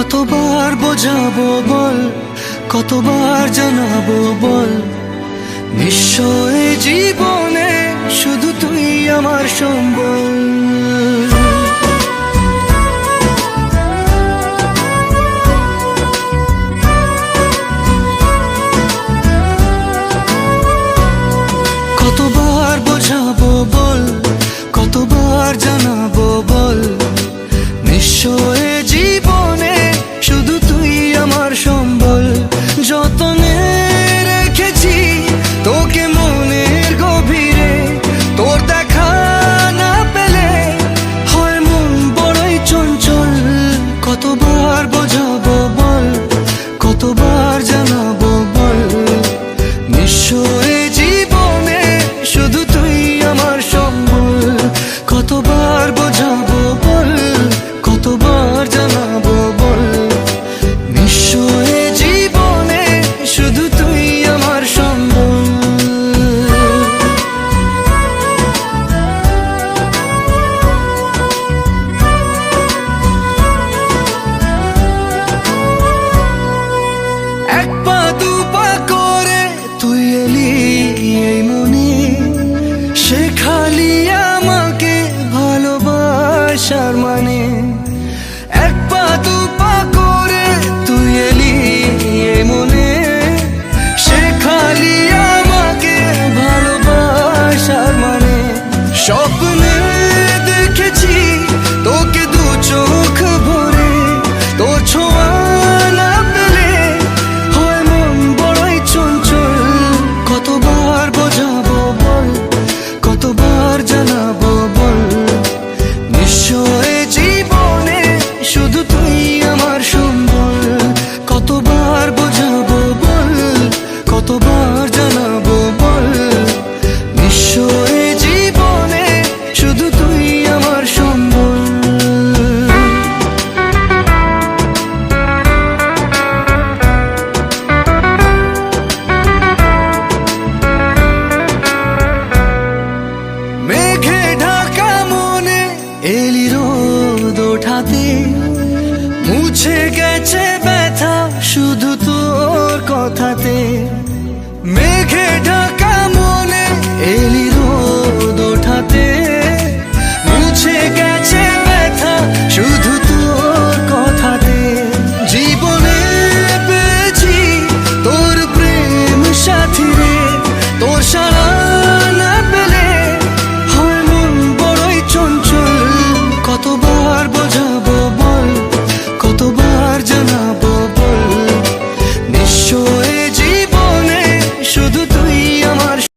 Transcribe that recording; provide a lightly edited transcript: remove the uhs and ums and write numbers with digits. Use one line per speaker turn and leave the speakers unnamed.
কতবার বোঝাবো বল, কতবার জানাবো বল, নিশ্চয় জীবনে শুধু তুই আমার সম্বল। কতবার বোঝাবো বল, কতবার জানাবো বল, নিশ্চয় জীবনে শুধু তুই আমার সম্বল। যতনে রেখেছি তোকে মনের গভীরে, তোর দেখা না পেলে হয় মন বড়ই চঞ্চল। কতবার বোঝাবো বল, কতবার জানাবো বল, নিশ্চয় জীবনে শুধু তুই আমার সম্বল। কতবার বোঝাবো বল, কতবার জানাবো বল, নিশ্চয় জীবনে শুধু তুই আমার সম্বল। এক পা দু পা করে তুই এলি এই মনে, শেখালি আমাকে ভালোবাসার মানে। এক পা দু পা করে তুই এলি এই মনে, শেখালি আমাকে ভালোবাসার মানে। স্বপ্নে দেখেছি তোকে দু চোখ ভরে, তোর ছোঁয়া না পেলে হয় মন বড়ই চঞ্চল। কতবার বোঝাবো বল, কতবার জানাবো বল, নিশ্চয় জীবনে শুধু তুই আমার সম্বল। কতবার বোঝাবো বল, কতবার জানাবো বল, নিশ্চয় জীবনে শুধু তুই আমার সম্বল। মেঘে ঢাকা মনে এলি রোদ ওঠাতে, মুছে গেছে ব্যথা শুধু তোর কথাতে।